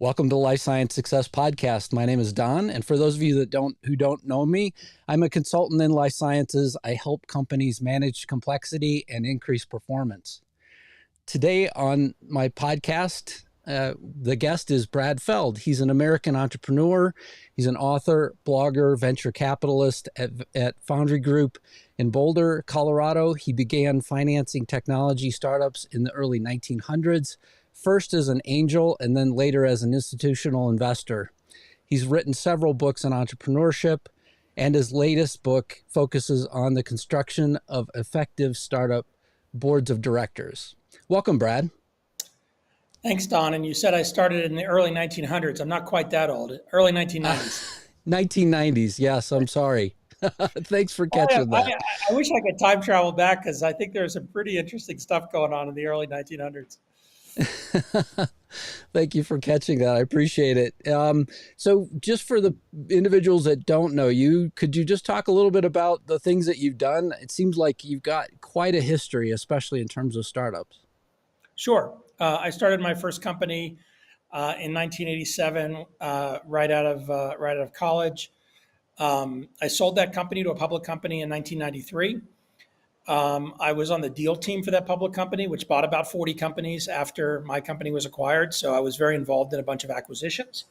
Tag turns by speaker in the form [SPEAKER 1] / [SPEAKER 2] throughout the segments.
[SPEAKER 1] Welcome to Life Science Success Podcast. My name is Don, and for those of you who don't know me, I'm a consultant in life sciences. I help companies manage complexity and increase performance. Today on my podcast, the guest is Brad Feld. He's an American entrepreneur. He's an author, blogger, venture capitalist at Foundry Group in Boulder, Colorado. He began financing technology startups in the early 1900s. First as an angel and then later as an institutional investor. He's written several books on entrepreneurship, and his latest book focuses on the construction of effective startup boards of directors. Welcome, Brad.
[SPEAKER 2] Thanks, Don. And you said I started in the early 1900s. I'm not quite that old. Early 1990s.
[SPEAKER 1] 1990s. Yes, I'm sorry. Thanks for catching that.
[SPEAKER 2] I wish I could time travel back because I think there's some pretty interesting stuff going on in the early 1900s.
[SPEAKER 1] Thank you for catching that. I appreciate it. So just for the individuals that don't know you, could you just talk a little bit about the things that you've done? It seems like you've got quite a history, especially in terms of startups.
[SPEAKER 2] Sure. I started my first company in 1987, right out of college. I sold that company to a public company in 1993. I was on the deal team for that public company, which bought about 40 companies after my company was acquired. So I was very involved in a bunch of acquisitions.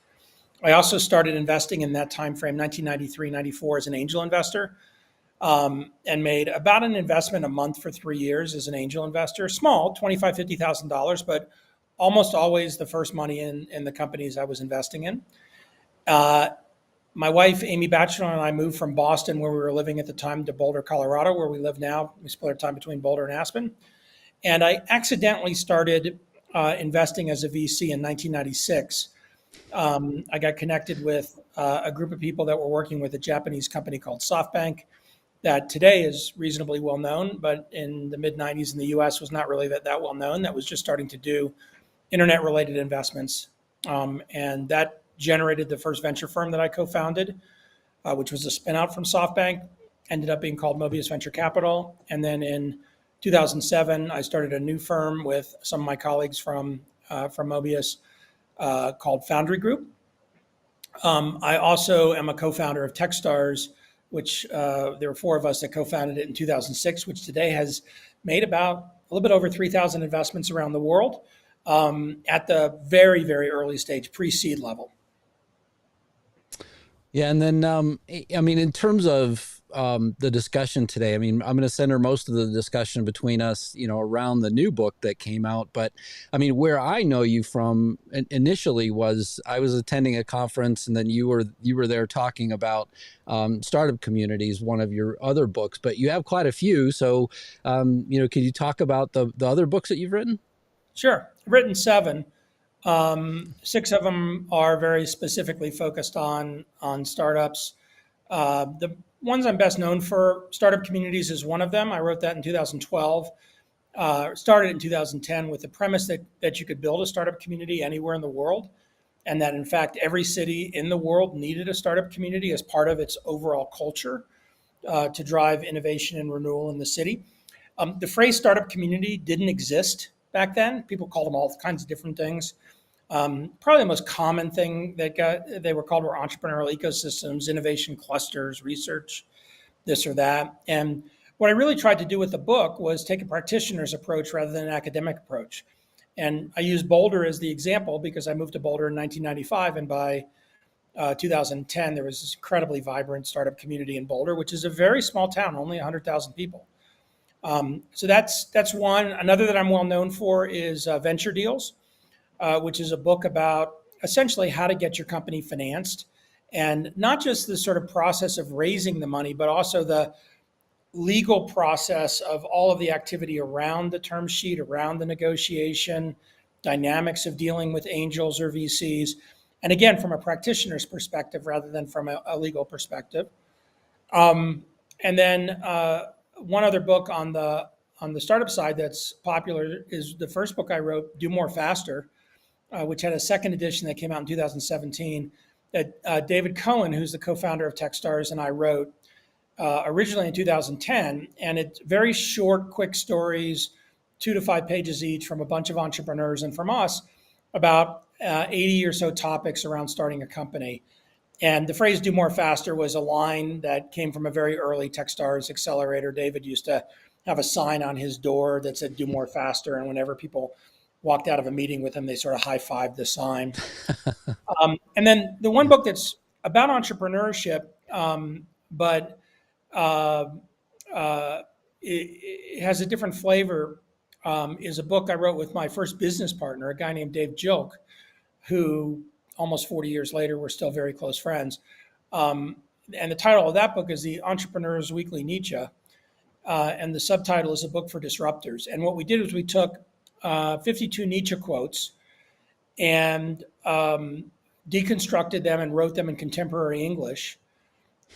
[SPEAKER 2] I also started investing in that time frame, 1993, 94, as an angel investor, and made about an investment a month for 3 years as an angel investor. Small, $25,000, $50,000, but almost always the first money in the companies I was investing in. My wife, Amy Batchelor, and I moved from Boston, where we were living at the time, to Boulder, Colorado, where we live now. We split our time between Boulder and Aspen. And I accidentally started investing as a VC in 1996. I got connected with a group of people that were working with a Japanese company called SoftBank that today is reasonably well known, but in the mid-90s in the US was not really that well known. That was just starting to do internet-related investments. And that generated the first venture firm that I co-founded, which was a spin-out from SoftBank, ended up being called Mobius Venture Capital. And then in 2007, I started a new firm with some of my colleagues from Mobius called Foundry Group. I also am a co-founder of Techstars, which there were four of us that co-founded it in 2006, which today has made about a little bit over 3,000 investments around the world at the very, very early stage, pre-seed level.
[SPEAKER 1] Yeah. And then, in terms of the discussion today, I'm going to center most of the discussion between us, around the new book that came out. But where I know you from initially was I was attending a conference, and then you were there talking about startup communities, one of your other books. But you have quite a few. So, can you talk about the other books that you've written?
[SPEAKER 2] Sure. I've written 7. 6 of them are very specifically focused on startups. The ones I'm best known for, Startup Communities is one of them. I wrote that in 2012. Started in 2010 with the premise that you could build a startup community anywhere in the world, and that in fact every city in the world needed a startup community as part of its overall culture to drive innovation and renewal in the city. The phrase startup community didn't exist back then. People called them all kinds of different things. Probably the most common thing they were called were entrepreneurial ecosystems, innovation clusters, research, this or that. And what I really tried to do with the book was take a practitioner's approach rather than an academic approach. And I use Boulder as the example because I moved to Boulder in 1995, and by 2010 there was this incredibly vibrant startup community in Boulder, which is a very small town, only 100,000 people. So that's one. Another that I'm well known for is Venture Deals, which is a book about essentially how to get your company financed, and not just the sort of process of raising the money, but also the legal process of all of the activity around the term sheet, around the negotiation, dynamics of dealing with angels or VCs. And again, from a practitioner's perspective rather than from a legal perspective. And then one other book on the startup side that's popular is the first book I wrote, Do More Faster, which had a second edition that came out in 2017 that David Cohen, who's the co-founder of Techstars, and I wrote originally in 2010. And it's very short, quick stories, 2 to 5 pages each from a bunch of entrepreneurs and from us about 80 or so topics around starting a company. And the phrase "do more faster" was a line that came from a very early Techstars accelerator. David used to have a sign on his door that said "do more faster," and whenever people walked out of a meeting with him, they sort of high-fived the sign. And then the one book that's about entrepreneurship, but uh, it has a different flavor, is a book I wrote with my first business partner, a guy named Dave Jilk, who almost 40 years later, we're still very close friends. And the title of that book is The Entrepreneur's Weekly Nietzsche. And the subtitle is A Book for Disruptors. And what we did was we took 52 Nietzsche quotes and deconstructed them and wrote them in contemporary English,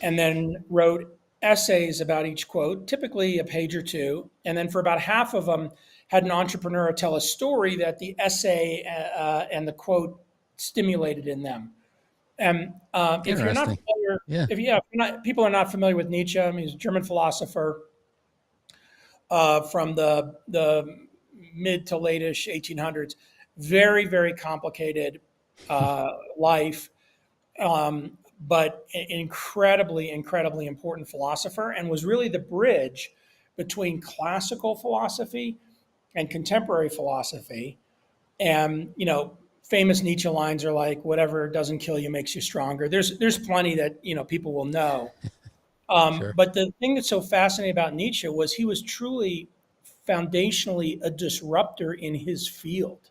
[SPEAKER 2] and then wrote essays about each quote, typically a page or two. And then for about half of them, had an entrepreneur tell a story that the essay and the quote stimulated in them. And if you're not familiar, people are not familiar with Nietzsche. I mean, he's a German philosopher from the mid to late-ish 1800s. Very, very complicated life, but an incredibly, incredibly important philosopher, and was really the bridge between classical philosophy and contemporary philosophy. And, famous Nietzsche lines are like, "Whatever doesn't kill you makes you stronger." There's plenty that, people will know.
[SPEAKER 1] Sure.
[SPEAKER 2] But the thing that's so fascinating about Nietzsche was he was truly foundationally a disruptor in his field,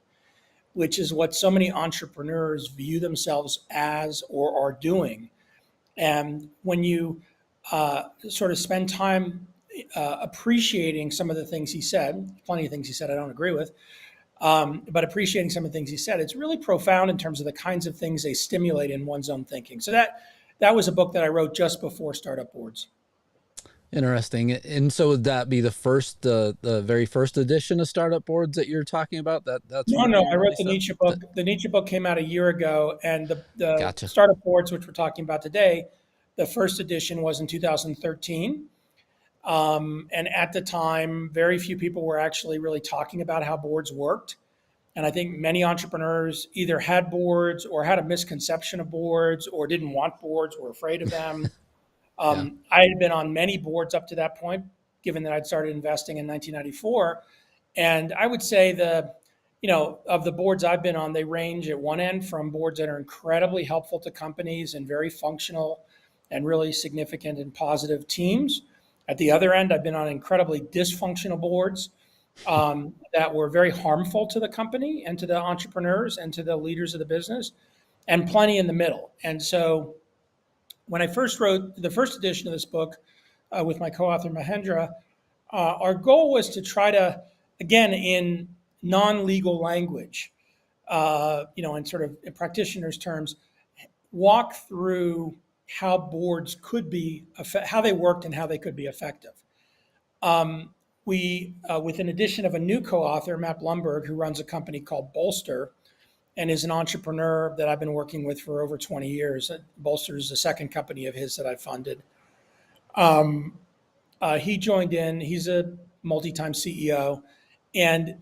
[SPEAKER 2] which is what so many entrepreneurs view themselves as or are doing. And when you sort of spend time appreciating some of the things he said, plenty of things he said I don't agree with, but appreciating some of the things he said, it's really profound in terms of the kinds of things they stimulate in one's own thinking. So that was a book that I wrote just before Startup Boards.
[SPEAKER 1] Interesting. And so would that be the very first edition of Startup Boards that you're talking about?
[SPEAKER 2] No. I wrote the Nietzsche book. The Nietzsche book came out a year ago, and the
[SPEAKER 1] Gotcha.
[SPEAKER 2] Startup Boards, which we're talking about today, the first edition was in 2013. And at the time, very few people were actually really talking about how boards worked. And I think many entrepreneurs either had boards or had a misconception of boards or didn't want boards, were afraid of them.
[SPEAKER 1] Yeah.
[SPEAKER 2] I had been on many boards up to that point, given that I'd started investing in 1994. And I would say of the boards I've been on, they range at one end from boards that are incredibly helpful to companies and very functional and really significant and positive teams. At the other end, I've been on incredibly dysfunctional boards that were very harmful to the company and to the entrepreneurs and to the leaders of the business, and plenty in the middle. And so when I first wrote the first edition of this book with my co-author Mahendra, our goal was to try to, again, in non-legal language, in sort of in practitioners' terms, walk through how boards could be, how they worked and how they could be effective. We, with an addition of a new co-author, Matt Blumberg, who runs a company called Boulder, and is an entrepreneur that I've been working with for over 20 years. Bolster is the second company of his that I funded. He joined in. He's a multi-time CEO. And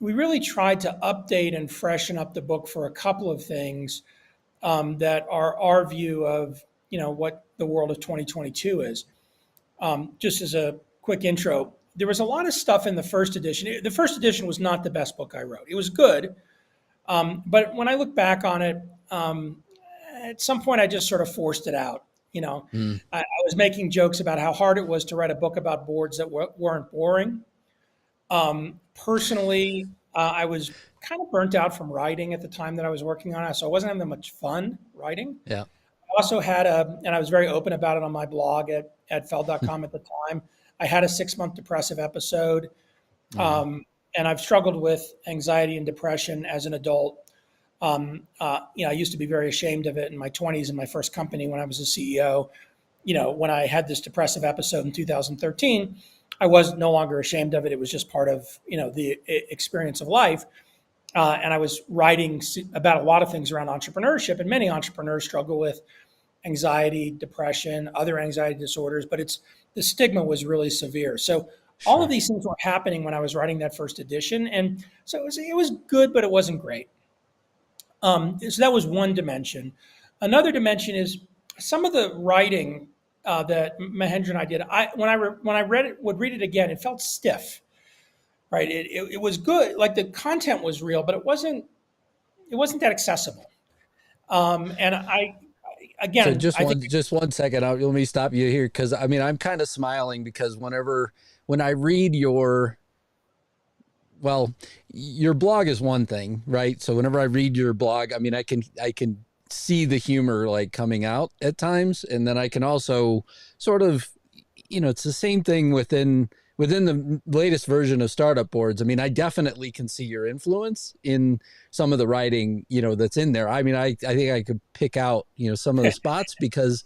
[SPEAKER 2] we really tried to update and freshen up the book for a couple of things that are our view of, what the world of 2022 is. Just as a quick intro, there was a lot of stuff in the first edition. The first edition was not the best book I wrote. It was good. But when I look back on it, at some point I just sort of forced it out. I was making jokes about how hard it was to write a book about boards that weren't boring. Personally, I was kind of burnt out from writing at the time that I was working on it, so I wasn't having that much fun writing.
[SPEAKER 1] Yeah.
[SPEAKER 2] I also had and I was very open about it on my blog at Feld.com at the time. I had a 6-month depressive episode. And I've struggled with anxiety and depression as an adult. I used to be very ashamed of it in my 20s in my first company when I was a CEO. When I had this depressive episode in 2013, I was no longer ashamed of it. It was just part of, the experience of life. And I was writing about a lot of things around entrepreneurship, and many entrepreneurs struggle with anxiety, depression, other anxiety disorders, but the stigma was really severe. So all of these things were happening when I was writing that first edition. And so it was good, but it wasn't great. So that was one dimension. Another dimension is some of the writing that Mahendra and I did. When I read it, would read it again, it felt stiff, right? It was good, like the content was real, but it wasn't that accessible. And
[SPEAKER 1] So
[SPEAKER 2] again, I think
[SPEAKER 1] just one second. Let me stop you here because I mean I'm kind of smiling because when I read well, your blog is one thing, right? So whenever I read your blog, I mean I can see the humor like coming out at times, and then I can also sort of, it's the same thing within the latest version of startup boards. I mean, I definitely can see your influence in some of the writing, that's in there. I mean, I think I could pick out, some of the spots because,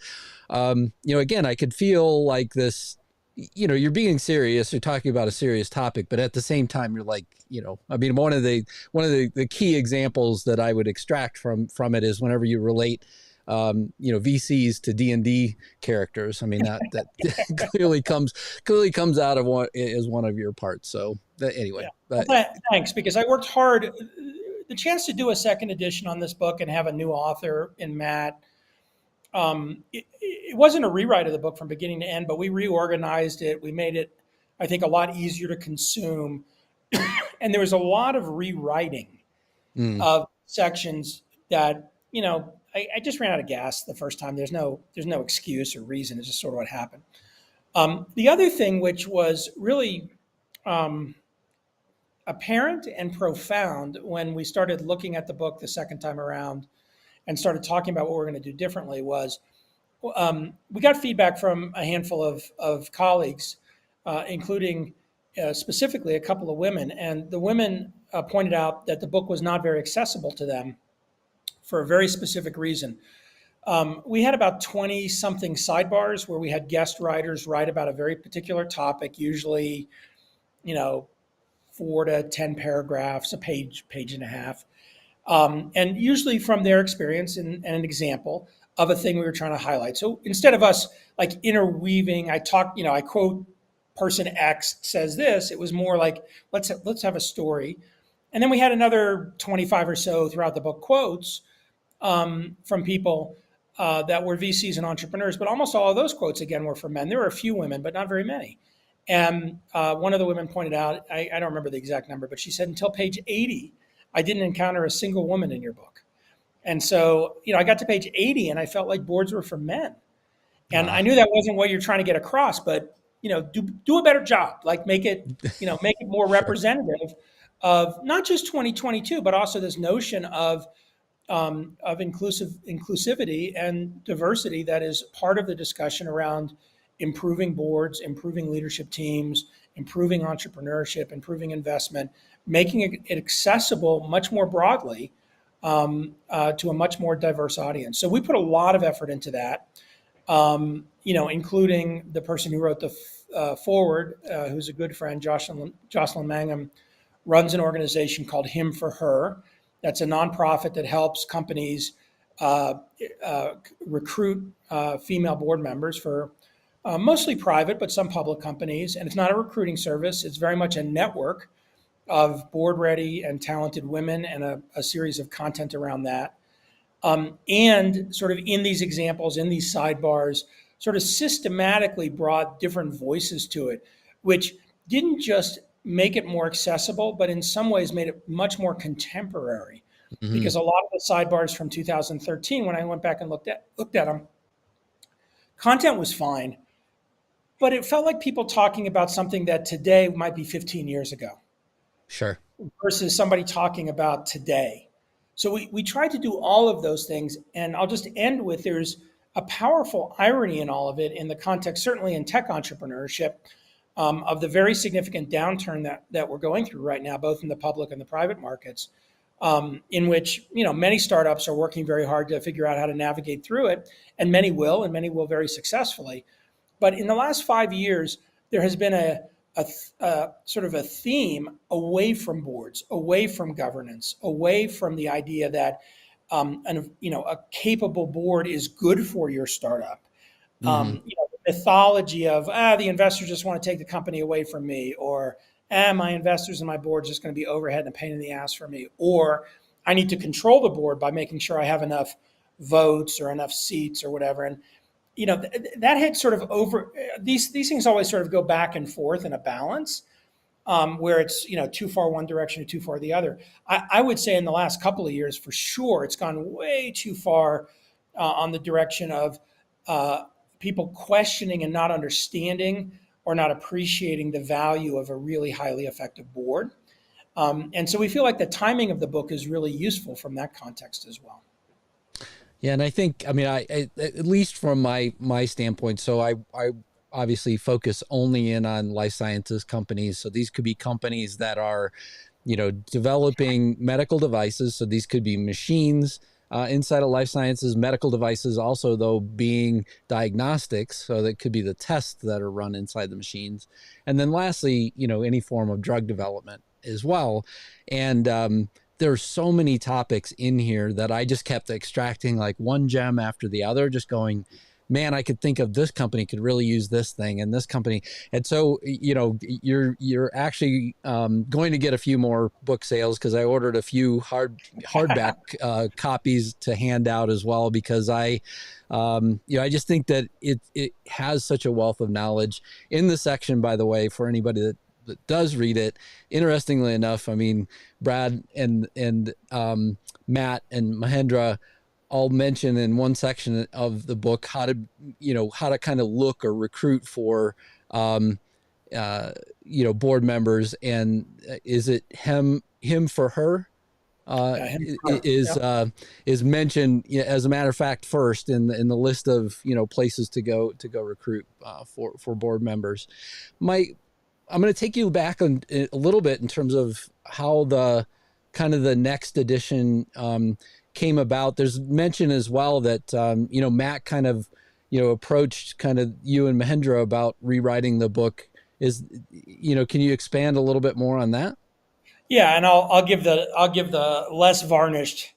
[SPEAKER 1] again, I could feel like this, you're being serious, you're talking about a serious topic, but at the same time, you're like, I mean, one of the key examples that I would extract from it is whenever you relate VCs to D&D characters. I mean, that clearly comes out of one as one of your parts. So anyway,
[SPEAKER 2] yeah. Well, thanks, because I worked hard. The chance to do a second edition on this book and have a new author in Matt. It wasn't a rewrite of the book from beginning to end, but we reorganized it. We made it, I think, a lot easier to consume. And there was a lot of rewriting of sections that, I just ran out of gas the first time. There's no excuse or reason. It's just sort of what happened. The other thing, which was really apparent and profound when we started looking at the book the second time around and started talking about what we're going to do differently, was we got feedback from a handful of colleagues, including specifically a couple of women. And the women pointed out that the book was not very accessible to them for a very specific reason. We had about 20 something sidebars where we had guest writers write about a very particular topic, usually, 4 to 10 paragraphs, a page and a half. And usually from their experience and an example of a thing we were trying to highlight. So instead of us like interweaving, I quote person X says this, it was more like, let's have a story. And then we had another 25 or so throughout the book quotes from people that were VCs and entrepreneurs, but almost all of those quotes, again, were from men. There were a few women, but not very many. And one of the women pointed out, I don't remember the exact number, but she said, until page 80, I didn't encounter a single woman in your book. And so, I got to page 80 and I felt like boards were for men. And I knew that wasn't what you're trying to get across, but, do a better job, like make it more representative of not just 2022, but also this notion of inclusivity and diversity that is part of the discussion around improving boards, improving leadership teams, improving entrepreneurship, improving investment, making it accessible much more broadly to a much more diverse audience. So we put a lot of effort into that, including the person who wrote the foreword, who's a good friend, Jocelyn Mangum, runs an organization called Him for Her. That's a nonprofit that helps companies recruit female board members for mostly private, but some public companies. And it's not a recruiting service. It's very much a network of board-ready and talented women and a series of content around that. And sort of in these examples, in these sidebars, sort of systematically brought different voices to it, which didn't just make it more accessible, but in some ways made it much more contemporary. Mm-hmm. Because a lot of the sidebars from 2013, when I went back and looked at them, content was fine, but it felt like people talking about something that today might be 15 years ago.
[SPEAKER 1] Sure.
[SPEAKER 2] Versus somebody talking about today. So we tried to do all of those things. And I'll just end with, there's a powerful irony in all of it in the context, certainly in tech entrepreneurship, of the very significant downturn that we're going through right now, both in the public and the private markets, in which, many startups are working very hard to figure out how to navigate through it, and many will very successfully. But in the last 5 years, there has been a sort of a theme away from boards, away from governance, away from the idea that a capable board is good for your startup. Mm-hmm. The mythology of the investors just want to take the company away from me, or my investors and my board is just going to be overhead and a pain in the ass for me, or I need to control the board by making sure I have enough votes or enough seats or whatever. And that had sort of these things always sort of go back and forth in a balance, where it's too far one direction or too far the other. I would say in the last couple of years, for sure, it's gone way too far on the direction of people questioning and not understanding or not appreciating the value of a really highly effective board. And so we feel like the timing of the book is really useful from that context as well.
[SPEAKER 1] Yeah, and I think, I at least from my standpoint, so I obviously focus only in on life sciences companies. So these could be companies that are, developing medical devices. So these could be machines inside of life sciences, medical devices, also though being diagnostics. So that could be the tests that are run inside the machines. And then lastly, any form of drug development as well. And there's so many topics in here that I just kept extracting like one gem after the other, just going, man, I could think of this company could really use this thing and this company. And so, you're actually going to get a few more book sales, because I ordered a few hardback copies to hand out as well, because I just think that it has such a wealth of knowledge in the section, by the way, for anybody that does read it. Interestingly enough, Brad and Matt and Mahendra all mention in one section of the book how to kind of look or recruit for board members. And is it him for her is mentioned, as a matter of fact, first in the list of places to go recruit for board members. I'm going to take you back a little bit in terms of how the kind of the next edition came about. There's mention as well that, Matt kind of, approached kind of you and Mahendra about rewriting the book. Can you expand a little bit more on that?
[SPEAKER 2] Yeah. And I'll give the less varnished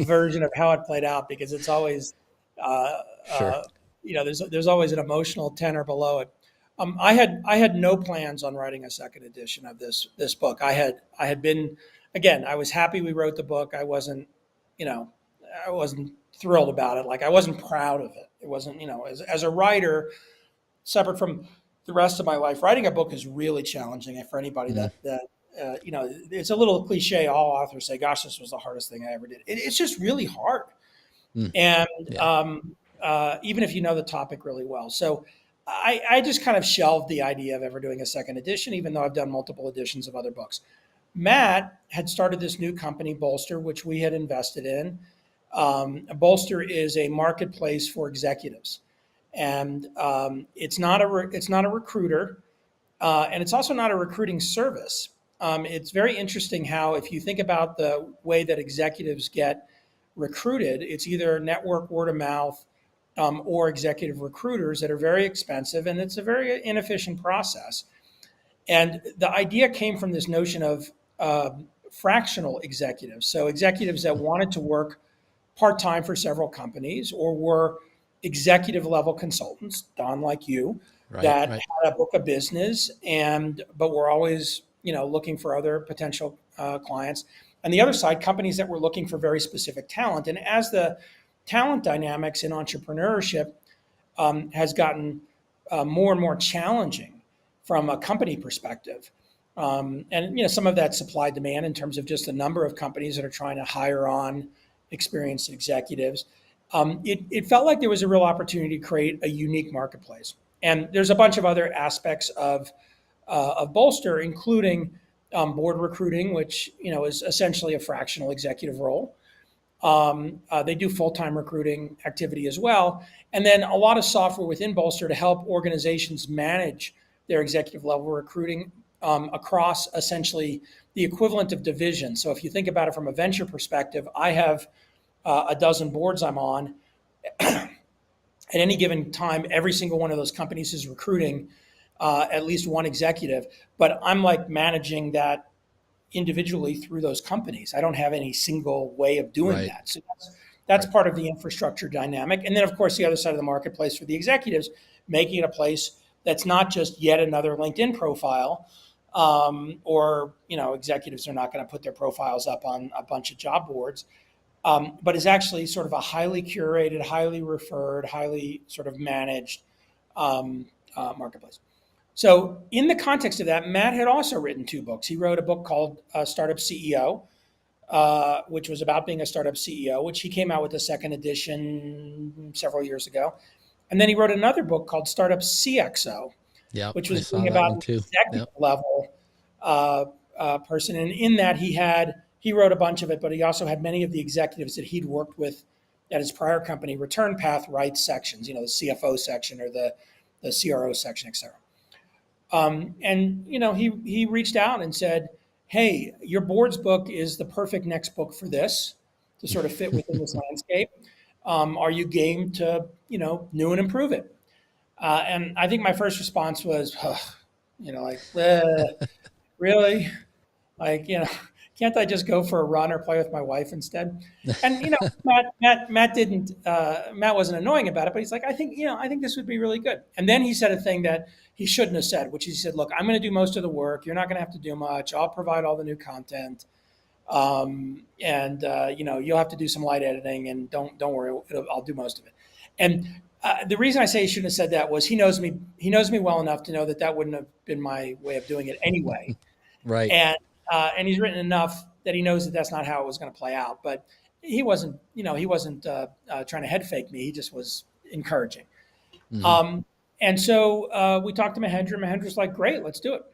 [SPEAKER 2] version of how it played out, because it's always,
[SPEAKER 1] sure.
[SPEAKER 2] There's always an emotional tenor below it. I had no plans on writing a second edition of this book. I had been, again, I was happy we wrote the book. I wasn't thrilled about it. Like, I wasn't proud of it. It wasn't, as a writer, separate from the rest of my life, writing a book is really challenging. And for anybody that it's a little cliche. All authors say, "Gosh, this was the hardest thing I ever did." It's just really hard. And even if you know the topic really well. So I just kind of shelved the idea of ever doing a second edition, even though I've done multiple editions of other books. Matt had started this new company, Bolster, which we had invested in. Bolster is a marketplace for executives, and it's not a recruiter, and it's also not a recruiting service. It's very interesting how, if you think about the way that executives get recruited, it's either network, word of mouth, or executive recruiters that are very expensive, and it's a very inefficient process. And the idea came from this notion of fractional executives. So executives that wanted to work part-time for several companies, or were executive level consultants, Don, like you, had a book of business, but were always looking for other potential clients. And the other side, companies that were looking for very specific talent. And as the talent dynamics in entrepreneurship has gotten more and more challenging from a company perspective. And some of that supply demand in terms of just the number of companies that are trying to hire on experienced executives. It felt like there was a real opportunity to create a unique marketplace. And there's a bunch of other aspects of Bolster, including board recruiting, which is essentially a fractional executive role. They do full-time recruiting activity as well. And then a lot of software within Bolster to help organizations manage their executive level recruiting across essentially the equivalent of divisions. So if you think about it from a venture perspective, I have a dozen boards I'm on. At any given time, every single one of those companies is recruiting at least one executive, but I'm like managing that individually through those companies. I don't have any single way of doing that. So that's part of the infrastructure dynamic. And then, of course, the other side of the marketplace for the executives, making it a place that's not just yet another LinkedIn profile, or executives are not going to put their profiles up on a bunch of job boards, but is actually sort of a highly curated, highly referred, highly sort of managed marketplace. So in the context of that, Matt had also written 2 books. He wrote a book called Startup CEO, which was about being a startup CEO, which he came out with the second edition several years ago. And then he wrote another book called Startup CXO,
[SPEAKER 1] Yeah,
[SPEAKER 2] which
[SPEAKER 1] I
[SPEAKER 2] was
[SPEAKER 1] saw
[SPEAKER 2] being
[SPEAKER 1] that
[SPEAKER 2] about
[SPEAKER 1] one
[SPEAKER 2] an
[SPEAKER 1] too.
[SPEAKER 2] executive
[SPEAKER 1] Yep.
[SPEAKER 2] level person. And in that, he wrote a bunch of it, but he also had many of the executives that he'd worked with at his prior company return path rights sections, the CFO section or the CRO section, et cetera. And he reached out and said, "Hey, your board's book is the perfect next book for this to sort of fit within this landscape. Are you game to new and improve it?" And I think my first response was, like, really? Like, can't I just go for a run or play with my wife instead? And Matt wasn't annoying about it, but he's like, I think this would be really good. And then he said a thing that he shouldn't have said, which he said, "Look, I'm going to do most of the work. You're not going to have to do much. I'll provide all the new content, and you'll have to do some light editing, and don't worry, I'll do most of it." And the reason I say he shouldn't have said that was he knows me. He knows me well enough to know that that wouldn't have been my way of doing it anyway.
[SPEAKER 1] Right.
[SPEAKER 2] And he's written enough that he knows that that's not how it was going to play out. But he wasn't trying to head fake me. He just was encouraging.
[SPEAKER 1] Hmm.
[SPEAKER 2] And so we talked to Mahendra. Mahendra's like, "Great, let's do it."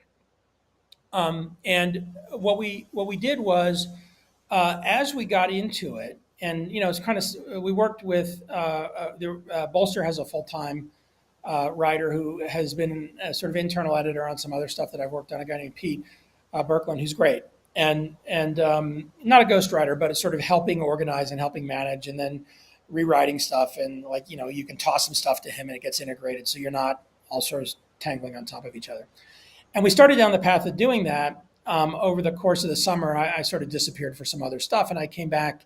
[SPEAKER 2] And what we did was, as we got into it, and it's kind of we worked with Bolster has a full-time writer who has been a sort of internal editor on some other stuff that I've worked on. A guy named Pete Berkland, who's great, and not a ghostwriter, but it's sort of helping organize and helping manage, and then rewriting stuff. And you can toss some stuff to him, and it gets integrated, so you're not all sort of tangling on top of each other. And we started down the path of doing that. Over the course of the summer, I sort of disappeared for some other stuff, and I came back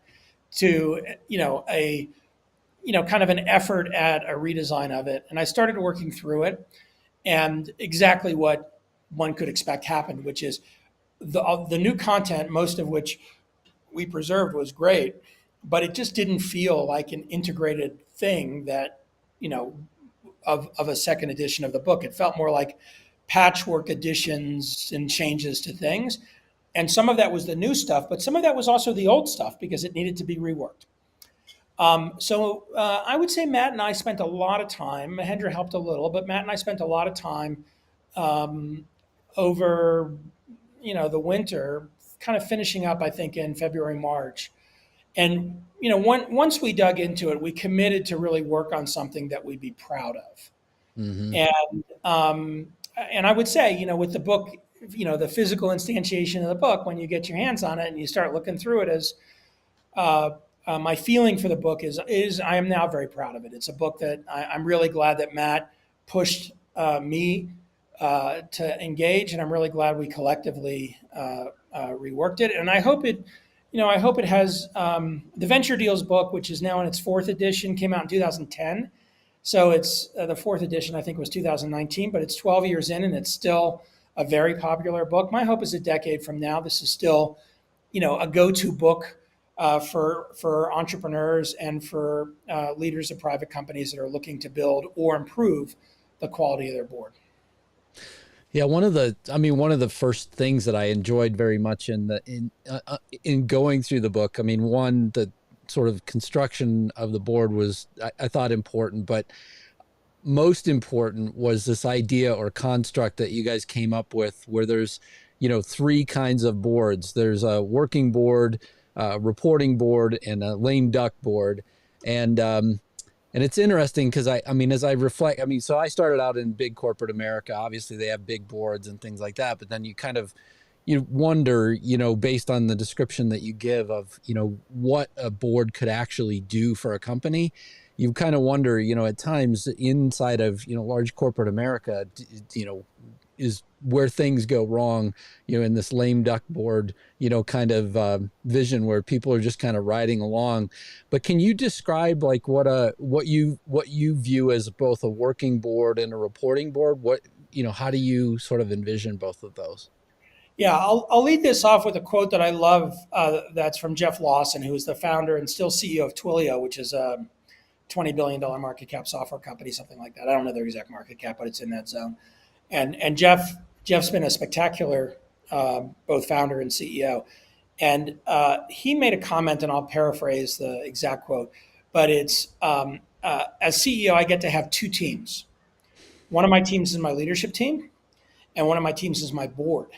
[SPEAKER 2] to a kind of an effort at a redesign of it, and I started working through it, and exactly what one could expect happened, which is the new content, most of which we preserved, was great, but it just didn't feel like an integrated thing that of a second edition of the book. It felt more like patchwork additions and changes to things. And some of that was the new stuff, but some of that was also the old stuff because it needed to be reworked. So I would say Matt and I spent a lot of time. Mahendra helped a little, but Matt and I spent a lot of time over the winter, kind of finishing up, I think, in February, March. And once we dug into it, we committed to really work on something that we'd be proud of.
[SPEAKER 1] Hmm.
[SPEAKER 2] And I would say, with the book, the physical instantiation of the book, when you get your hands on it and you start looking through it, as my feeling for the book is I am now very proud of it. It's a book that I'm really glad that Matt pushed me to engage, and I'm really glad we collectively reworked it. And I hope it has the Venture Deals book, which is now in its 4th edition, came out in 2010. So it's the 4th edition, I think, was 2019, but it's 12 years in, and it's still a very popular book. My hope is a decade from now, this is still, a go-to book for entrepreneurs and for leaders of private companies that are looking to build or improve the quality of their board.
[SPEAKER 1] Yeah, one of the first things that I enjoyed very much in going through the book, one, the sort of construction of the board was, I thought, important, but most important was this idea or construct that you guys came up with, where there's 3 kinds of boards. There's a working board, reporting board, and a lame duck board. And it's interesting because as I reflect, so I started out in big corporate America. Obviously they have big boards and things like that, but then you wonder, based on the description that you give of, what a board could actually do for a company. You kind of wonder, at times inside of, large corporate America, is where things go wrong, in this lame duck board, kind of vision where people are just kind of riding along. But can you describe like what you view as both a working board and a reporting board? How do you sort of envision both of those?
[SPEAKER 2] Yeah, I'll lead this off with a quote that I love. That's from Jeff Lawson, who is the founder and still CEO of Twilio, which is a $20 billion market cap software company, something like that. I don't know their exact market cap, but it's in that zone. And Jeff's been a spectacular both founder and CEO. And he made a comment, and I'll paraphrase the exact quote, but it's as CEO, I get to have two teams. One of my teams is my leadership team, and one of my teams is my board.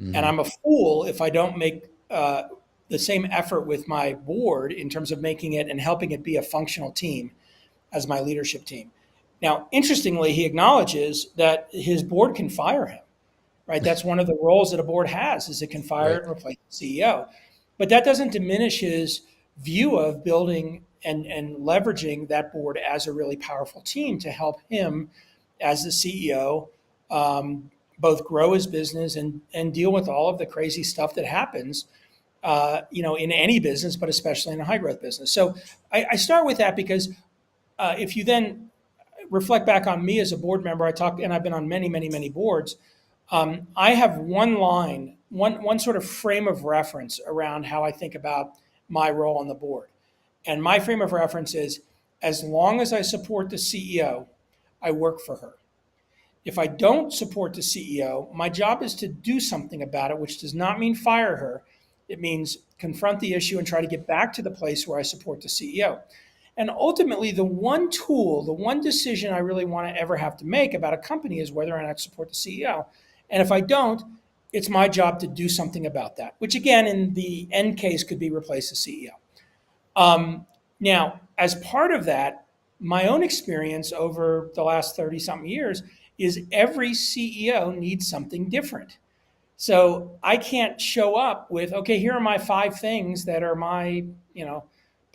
[SPEAKER 1] Mm-hmm.
[SPEAKER 2] And I'm a fool if I don't make the same effort with my board in terms of making it and helping it be a functional team as my leadership team. Now, interestingly, he acknowledges that his board can fire him, right? That's one of the roles that a board has, is it can fire and replace the CEO. But that doesn't diminish his view of building and leveraging that board as a really powerful team to help him as the CEO both grow his business and deal with all of the crazy stuff that happens, in any business, but especially in a high growth business. So I start with that because if you then reflect back on me as a board member, and I've been on many, many, many boards. I have one line, one sort of frame of reference around how I think about my role on the board. And my frame of reference is, as long as I support the CEO, I work for her. If I don't support the CEO, my job is to do something about it, which does not mean fire her. It means confront the issue and try to get back to the place where I support the CEO. And ultimately, the one tool, the one decision I really want to ever have to make about a company is whether or not to support the CEO. And if I don't, it's my job to do something about that, which again, in the end case, could be replace the CEO. Now, as part of that, my own experience over the last 30 something years is every CEO needs something different. So I can't show up with, okay, here are my 5 things that are my,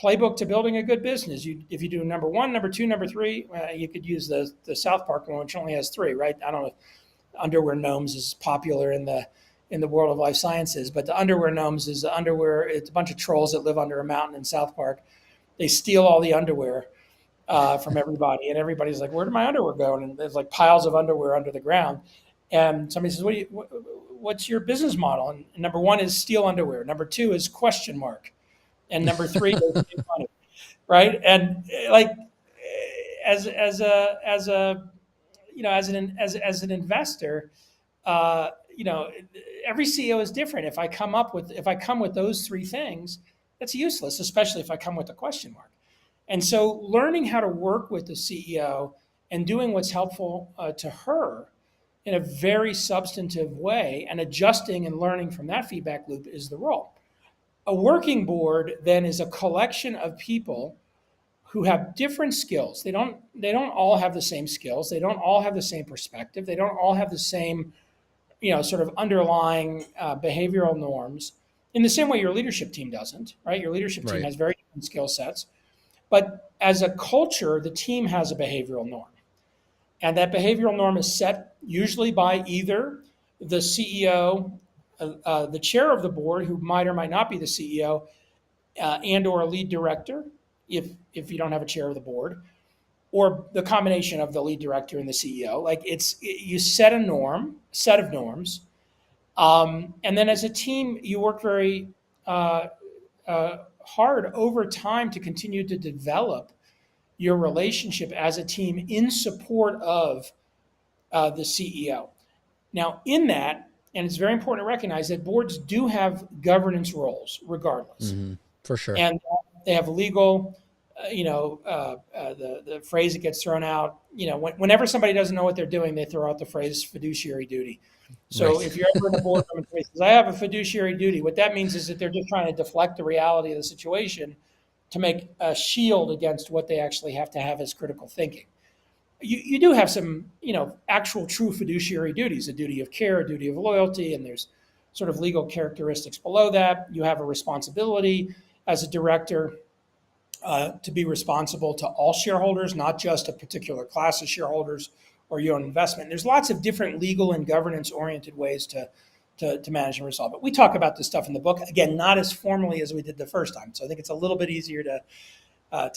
[SPEAKER 2] playbook to building a good business. If you do number 1, number 2, number 3, you could use the South Park one, which only has 3, right? I don't know if underwear gnomes is popular in the world of life sciences, but the underwear gnomes is it's a bunch of trolls that live under a mountain in South Park. They steal all the underwear from everybody, and everybody's like, where did my underwear go? And there's like piles of underwear under the ground. And somebody says, what's your business model? And number 1 is steal underwear. Number 2 is question mark. And number 3 is make money, right? And like as an investor, every CEO is different. If I come with those 3 things, that's useless, especially if I come with a question mark. And so learning how to work with the CEO and doing what's helpful to her in a very substantive way and adjusting and learning from that feedback loop is the role. A working board then is a collection of people who have different skills. They don't all have the same skills. They don't all have the same perspective. They don't all have the same, sort of underlying behavioral norms in the same way your leadership team doesn't, right? Your leadership team has very different skill sets. But as a culture, the team has a behavioral norm. And that behavioral norm is set usually by either the CEO, the chair of the board, who might or might not be the CEO, and or a lead director, if you don't have a chair of the board, or the combination of the lead director and the CEO. Like you set a set of norms, and then as a team, you work very hard over time to continue to develop your relationship as a team in support of the CEO. Now, in that, and it's very important to recognize that boards do have governance roles, regardless.
[SPEAKER 1] Mm-hmm. For sure.
[SPEAKER 2] And they have legal, the phrase that gets thrown out, whenever somebody doesn't know what they're doing, they throw out the phrase fiduciary duty. So if you're ever in a boardroom and says, I have a fiduciary duty, what that means is that they're just trying to deflect the reality of the situation to make a shield against what they actually have to have as critical thinking. You do have some, actual true fiduciary duties, a duty of care, a duty of loyalty, and there's sort of legal characteristics below that. You have a responsibility as a director to be responsible to all shareholders, not just a particular class of shareholders or your own investment. There's lots of different legal and governance-oriented ways to manage and resolve it. We talk about this stuff in the book, again, not as formally as we did the first time. So I think it's a little bit easier to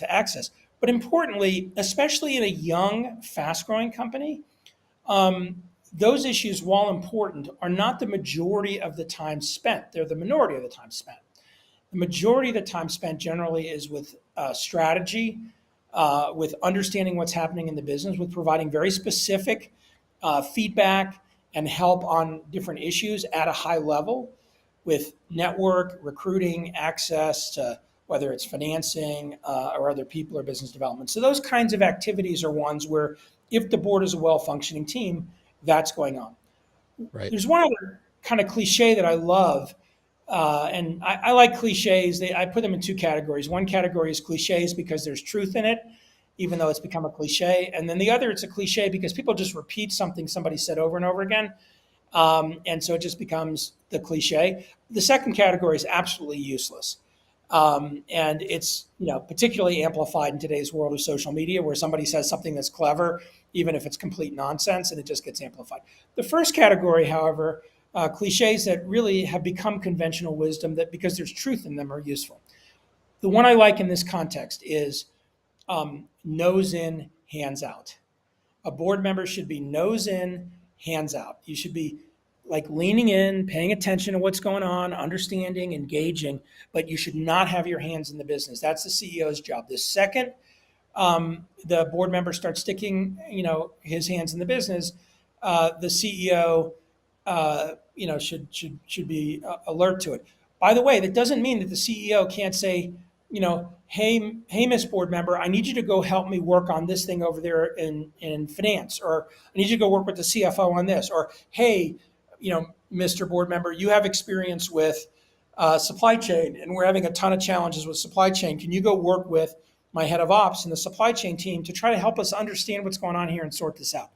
[SPEAKER 2] access. But importantly, especially in a young, fast-growing company, those issues, while important, are not the majority of the time spent. They're the minority of the time spent. The majority of the time spent generally is with strategy, with understanding what's happening in the business, with providing very specific feedback and help on different issues at a high level, with network, recruiting, access to whether it's financing or other people or business development. So those kinds of activities are ones where if the board is a well-functioning team, that's going on.
[SPEAKER 1] Right.
[SPEAKER 2] There's one other kind of cliche that I love, and I like cliches. I put them in two categories. One category is cliches because there's truth in it, even though it's become a cliche. And then the other, it's a cliche because people just repeat something somebody said over and over again. And so it just becomes the cliche. The second category is absolutely useless. And it's, particularly amplified in today's world of social media, where somebody says something that's clever, even if it's complete nonsense, and it just gets amplified. The first category, however, cliches that really have become conventional wisdom that because there's truth in them are useful. The one I like in this context is nose in, hands out. A board member should be nose in, hands out. You should be like leaning in, paying attention to what's going on, understanding, engaging, but you should not have your hands in the business. That's the CEO's job. The second the board member starts sticking, his hands in the business, the CEO, should be alert to it. By the way, that doesn't mean that the CEO can't say, hey, Miss Board Member, I need you to go help me work on this thing over there in finance, or I need you to go work with the CFO on this, or hey, Mr. Board Member, you have experience with supply chain, and we're having a ton of challenges with supply chain. Can you go work with my head of ops and the supply chain team to try to help us understand what's going on here and sort this out?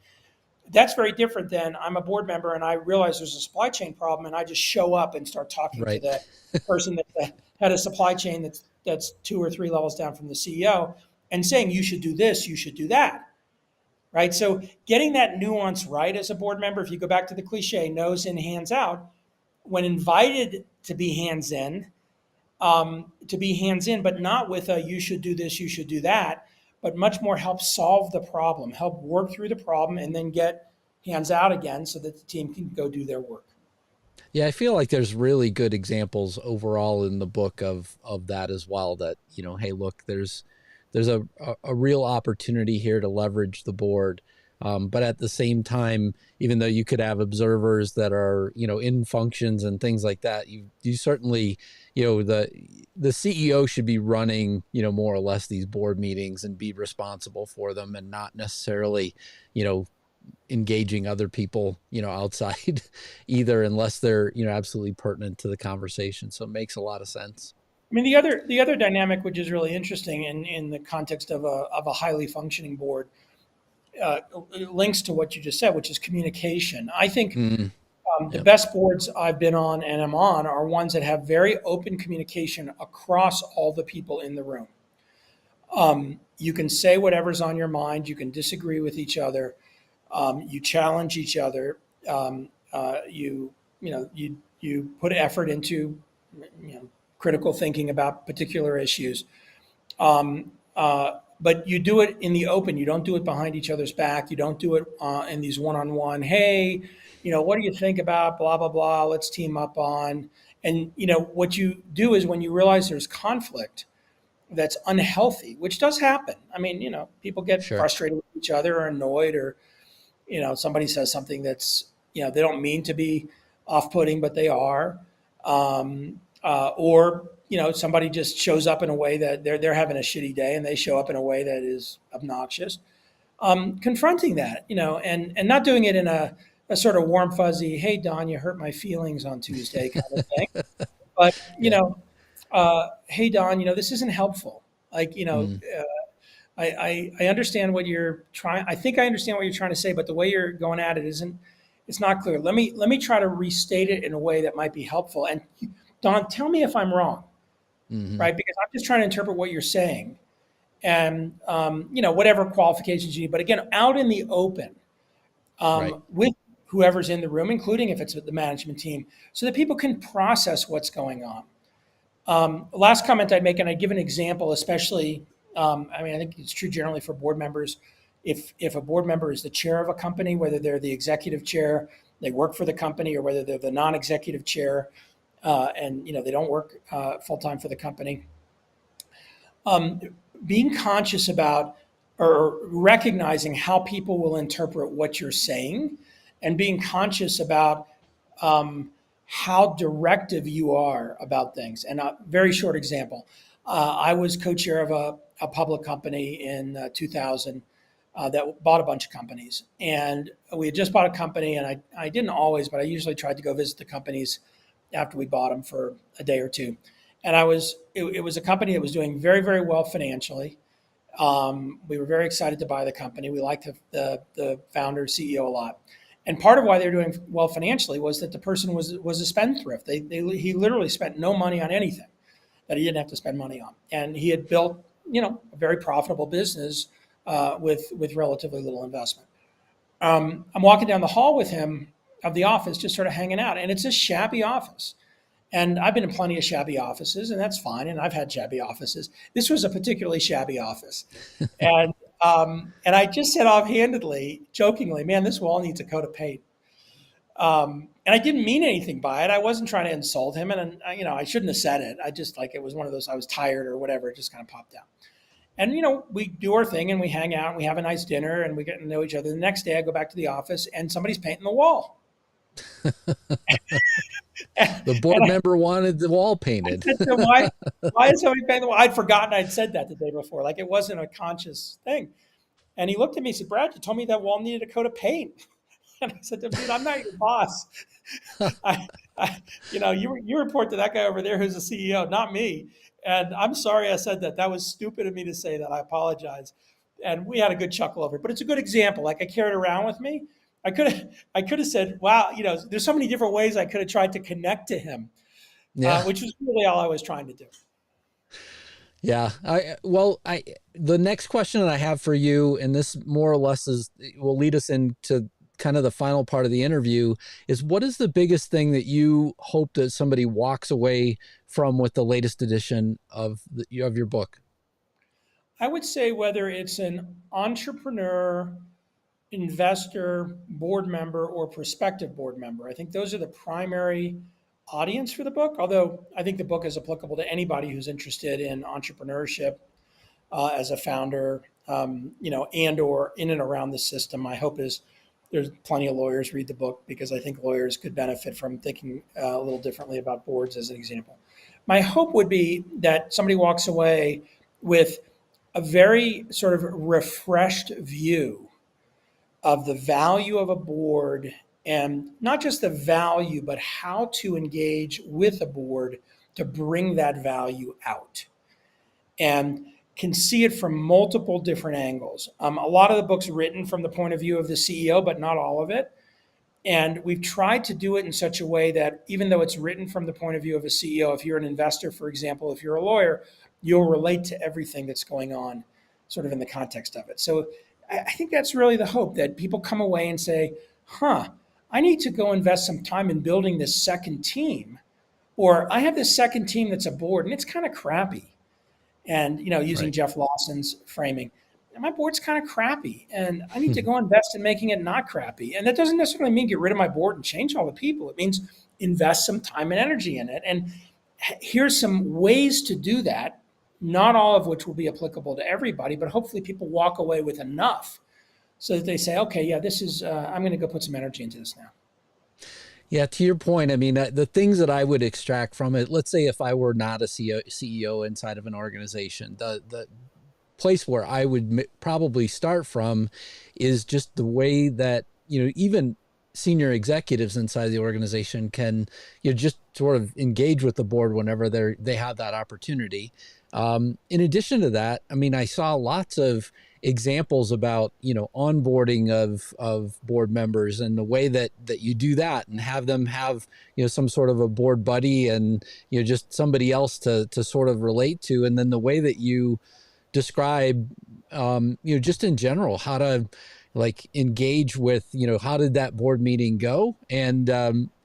[SPEAKER 2] That's very different than I'm a board member and I realize there's a supply chain problem and I just show up and start talking to the person that's the head of supply chain that's 2 or 3 levels down from the CEO and saying, you should do this, you should do that. Right? So getting that nuance right as a board member, if you go back to the cliche, nose in, hands out, when invited to be hands in, but not with a you should do this, you should do that, but much more help solve the problem, help work through the problem, and then get hands out again so that the team can go do their work.
[SPEAKER 1] Yeah, I feel like there's really good examples overall in the book of that as well. That, hey, look, there's a real opportunity here to leverage the board. But at the same time, even though you could have observers that are, in functions and things like that, you certainly, the CEO should be running, more or less these board meetings and be responsible for them and not necessarily, engaging other people, outside either, unless they're, absolutely pertinent to the conversation. So it makes a lot of sense.
[SPEAKER 2] I mean, the other dynamic, which is really interesting in the context of a highly functioning board, links to what you just said, which is communication. I think the best boards I've been on and am on are ones that have very open communication across all the people in the room. You can say whatever's on your mind. You can disagree with each other. You challenge each other. You put effort into critical thinking about particular issues. But you do it in the open. You don't do it behind each other's back. You don't do it in these one-on-one, hey, what do you think about blah, blah, blah, let's team up on. And, what you do is when you realize there's conflict that's unhealthy, which does happen. I mean, people get frustrated with each other or annoyed, or, somebody says something that's, they don't mean to be off-putting, but they are. Or somebody just shows up in a way that they're having a shitty day and they show up in a way that is obnoxious. Confronting that, and not doing it in a sort of warm, fuzzy, hey, Don, you hurt my feelings on Tuesday kind of thing. But, hey, Don, this isn't helpful. Like, I understand what you're trying. I think I understand what you're trying to say, but the way you're going at it it's not clear. Let me try to restate it in a way that might be helpful. And Don, tell me if I'm wrong, right? Because I'm just trying to interpret what you're saying, and whatever qualifications you need. But again, out in the open, with whoever's in the room, including if it's the management team, so that people can process what's going on. Last comment I'd make, and I'd give an example, especially. I think it's true generally for board members. if a board member is the chair of a company, whether they're the executive chair, they work for the company, or whether they're the non-executive chair, and they don't work full time for the company. Being conscious about or recognizing how people will interpret what you're saying, and being conscious about how directive you are about things. And a very short example, I was co-chair of a public company in 2000 that bought a bunch of companies. And we had just bought a company, and I didn't always, but I usually tried to go visit the companies after we bought them for a day or two. And it was a company that was doing very, very well financially. We were very excited to buy the company. We liked the founder, CEO a lot. And part of why they were doing well financially was that the person was a spendthrift. He literally spent no money on anything that he didn't have to spend money on. And he had built, a very profitable business with relatively little investment. I'm walking down the hall with him of the office, just sort of hanging out. And it's a shabby office. And I've been in plenty of shabby offices, and that's fine. And I've had shabby offices. This was a particularly shabby office. And I just said offhandedly, jokingly, man, this wall needs a coat of paint. And I didn't mean anything by it. I wasn't trying to insult him. And, I shouldn't have said it. I just it was one of those, I was tired or whatever. It just kind of popped out. And, we do our thing and we hang out and we have a nice dinner and we get to know each other. The next day I go back to the office and somebody's painting the wall.
[SPEAKER 1] The board member wanted the wall painted.
[SPEAKER 2] I said, so why is somebody painting the wall? I'd forgotten I'd said that the day before. Like it wasn't a conscious thing. And he looked at me and said, Brad, you told me that wall needed a coat of paint. And I said, dude, I'm not your boss. You report to that guy over there who's the CEO, not me. And I'm sorry I said that. That was stupid of me to say that. I apologize. And we had a good chuckle over it. But it's a good example. Like I carried it around with me. I could have said, wow, there's so many different ways I could have tried to connect to him, which was really all I was trying to do.
[SPEAKER 1] Yeah. The next question that I have for you, and this more or less will lead us into kind of the final part of the interview, is what is the biggest thing that you hope that somebody walks away from with the latest edition of your book?
[SPEAKER 2] I would say whether it's an entrepreneur, investor, board member, or prospective board member. I think those are the primary audience for the book, although I think the book is applicable to anybody who's interested in entrepreneurship as a founder, and or in and around the system. My hope is there's plenty of lawyers read the book because I think lawyers could benefit from thinking a little differently about boards, as an example. My hope would be that somebody walks away with a very sort of refreshed view of the value of a board, and not just the value, but how to engage with a board to bring that value out, and can see it from multiple different angles. A lot of the book's written from the point of view of the CEO, but not all of it. And we've tried to do it in such a way that even though it's written from the point of view of a CEO, if you're an investor, for example, if you're a lawyer, you'll relate to everything that's going on sort of in the context of it. So I think that's really the hope, that people come away and say, I need to go invest some time in building this second team. Or I have this second team that's a board and it's kind of crappy. And, using right. Jeff Lawson's framing, my board's kind of crappy and I need to go invest in making it not crappy. And that doesn't necessarily mean get rid of my board and change all the people. It means invest some time and energy in it. And here's some ways to do that, not all of which will be applicable to everybody, but hopefully people walk away with enough so that they say, okay, yeah, this is, I'm going to go put some energy into this now.
[SPEAKER 1] Yeah, to your point, I mean, the things that I would extract from it, let's say if I were not a CEO inside of an organization, the place where I would probably start from is just the way that, even senior executives inside the organization can, just sort of engage with the board whenever they have that opportunity. In addition to that, I mean, I saw lots of examples about, onboarding of board members and the way that you do that and have them have, some sort of a board buddy and, just somebody else to sort of relate to. And then the way that you describe, just in general, how to engage with, how did that board meeting go? And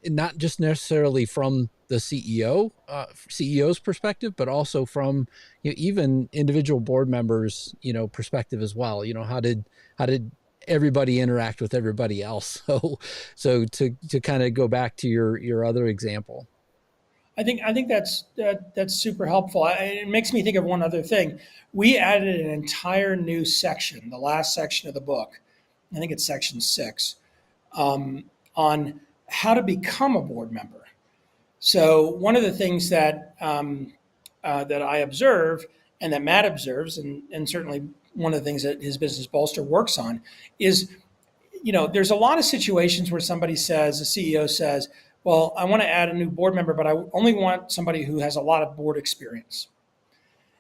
[SPEAKER 1] not just necessarily from the CEO's perspective, but also from even individual board members, perspective as well. How did everybody interact with everybody else? So to kind of go back to your other example.
[SPEAKER 2] I think that's super helpful. It makes me think of one other thing. We added an entire new section, the last section of the book. I think it's section 6, on how to become a board member. So one of the things that I observe and that Matt observes, and certainly one of the things that his business Bolster works on, is there's a lot of situations where somebody says, a CEO says, well, I want to add a new board member, but I only want somebody who has a lot of board experience.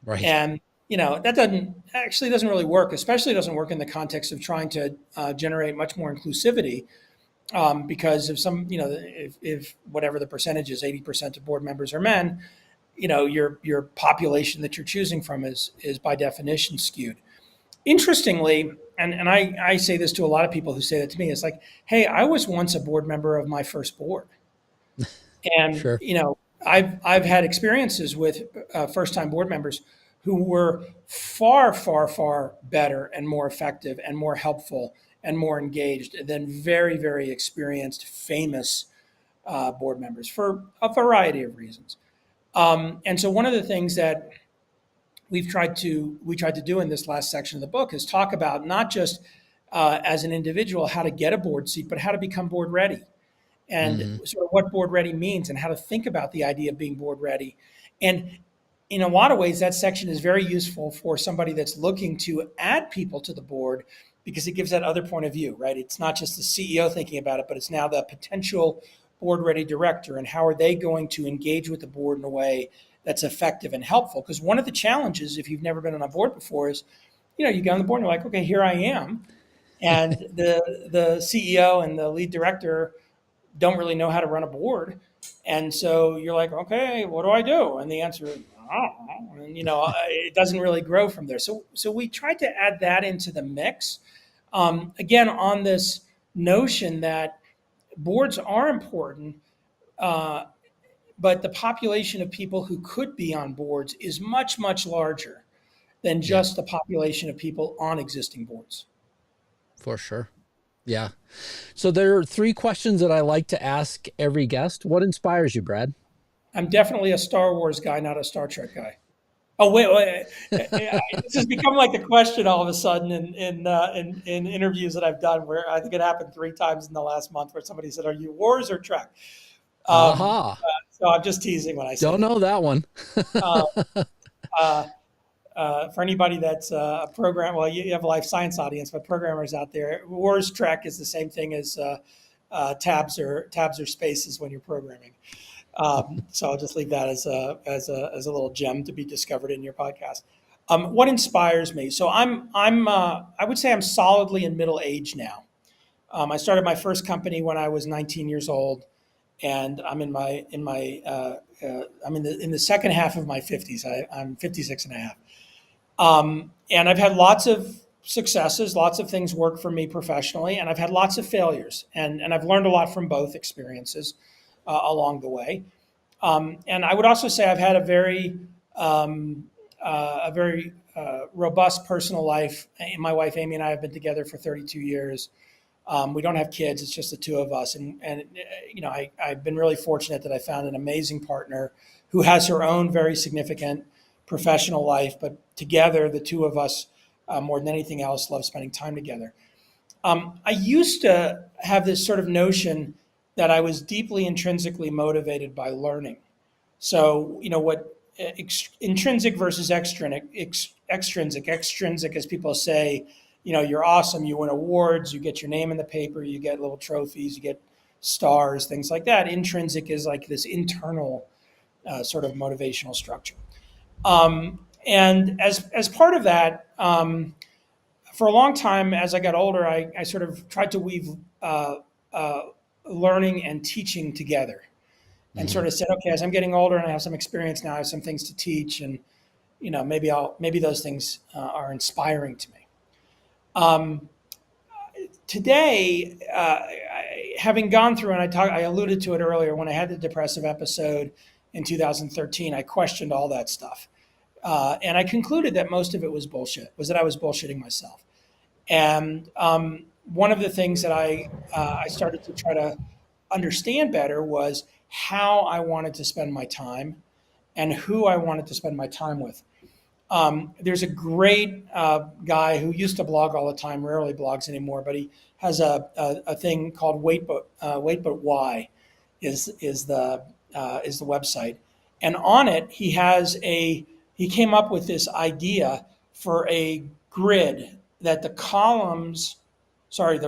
[SPEAKER 1] Right.
[SPEAKER 2] And that doesn't really work. Especially doesn't work in the context of trying to generate much more inclusivity. Because if whatever the percentage is, 80% of board members are men, your population that you're choosing from is by definition skewed. Interestingly, and I say this to a lot of people who say that to me, it's like, hey, I was once a board member of my first board. And,
[SPEAKER 1] Sure.
[SPEAKER 2] I've had experiences with first time board members who were far, far, far better and more effective and more helpful and more engaged than very, very experienced, famous board members for a variety of reasons. And so one of the things that we tried to do in this last section of the book is talk about not just as an individual how to get a board seat, but how to become board ready, and
[SPEAKER 1] Mm-hmm.
[SPEAKER 2] sort of what board ready means and how to think about the idea of being board ready. And in a lot of ways, that section is very useful for somebody that's looking to add people to the board because it gives that other point of view, right? It's not just the CEO thinking about it, but it's now the potential board ready director and how are they going to engage with the board in a way that's effective and helpful. Because one of the challenges, if you've never been on a board before, is you get on the board and you're like, okay, here I am. And the CEO and the lead director don't really know how to run a board. And so you're like, okay, what do I do? And the answer is, I don't know. And, it doesn't really grow from there. So we tried to add that into the mix. Again, on this notion that boards are important, but the population of people who could be on boards is much, much larger than
[SPEAKER 1] Yeah,
[SPEAKER 2] just the population of people on existing boards.
[SPEAKER 1] for sure. Yeah. So there are 3 questions that I like to ask every guest. What inspires you, Brad?
[SPEAKER 2] I'm definitely a Star Wars guy, not a Star Trek guy. Oh wait. This has become like a question all of a sudden in interviews that I've done, where I think it happened 3 times in the last month, where somebody said, "Are you Wars or Trek?" Um,
[SPEAKER 1] Aha.
[SPEAKER 2] so I'm just teasing when I say
[SPEAKER 1] Don't
[SPEAKER 2] that.
[SPEAKER 1] know that one.
[SPEAKER 2] Uh, uh, for anybody that's a program, well, you have a life science audience, but programmers out there, Wars Trek is the same thing as tabs or spaces when you're programming. So I'll just leave that as a little gem to be discovered in your podcast. What inspires me? So I would say I'm solidly in middle age now. I started my first company when I was 19 years old, and I'm in the second half of my 50s. I'm 56 and a half. And I've had lots of successes, lots of things work for me professionally, and I've had lots of failures, and I've learned a lot from both experiences along the way. And I would also say I've had a very robust personal life. My wife Amy and I have been together for 32 years. We don't have kids; it's just the two of us. And I've been really fortunate that I found an amazing partner who has her own very significant professional life, but together, the two of us, more than anything else, love spending time together. I used to have this sort of notion that I was deeply intrinsically motivated by learning. So, what intrinsic versus extrinsic. Extrinsic, as people say, you're awesome, you win awards, you get your name in the paper, you get little trophies, you get stars, things like that. Intrinsic is like this internal sort of motivational structure. And as part of that, for a long time, as I got older, I sort of tried to weave uh, learning and teaching together, and
[SPEAKER 1] Mm-hmm.
[SPEAKER 2] sort of said, okay, as I'm getting older and I have some experience now, I have some things to teach, and maybe those things are inspiring to me. Um, Today, having gone through, and I alluded to it earlier when I had the depressive episode in 2013, I questioned all that stuff. And I concluded that most of it was bullshit, was that I was bullshitting myself. And one of the things that I started to try to understand better was how I wanted to spend my time and who I wanted to spend my time with. There's a great guy who used to blog all the time, rarely blogs anymore, but he has a thing called Wait But Why is the website. And on it, he came up with this idea for a grid that the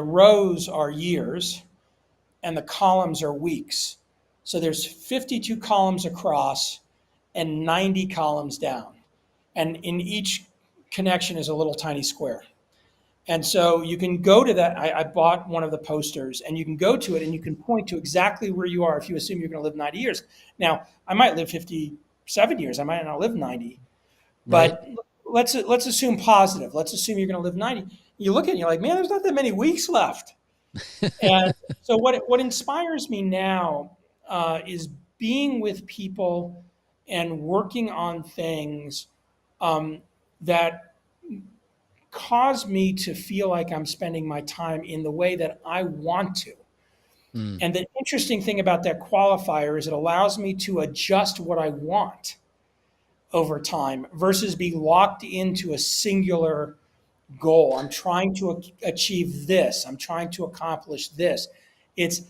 [SPEAKER 2] rows are years and the columns are weeks. So there's 52 columns across and 90 columns down. And in each connection is a little tiny square. And so you can go to that. I bought one of the posters, and you can go to it and you can point to exactly where you are if you assume you're going to live 90 years. Now, I might live 57 years. I might not live 90. But let's assume positive. Let's assume you're going to live 90. You look at it and you're like, man, there's not that many weeks left. And so what inspires me now is being with people and working on things that cause me to feel like I'm spending my time in the way that I want to. And the interesting thing about that qualifier is it allows me to adjust what I want over time versus be locked into a singular goal. I'm trying to achieve this. I'm trying to accomplish this. It's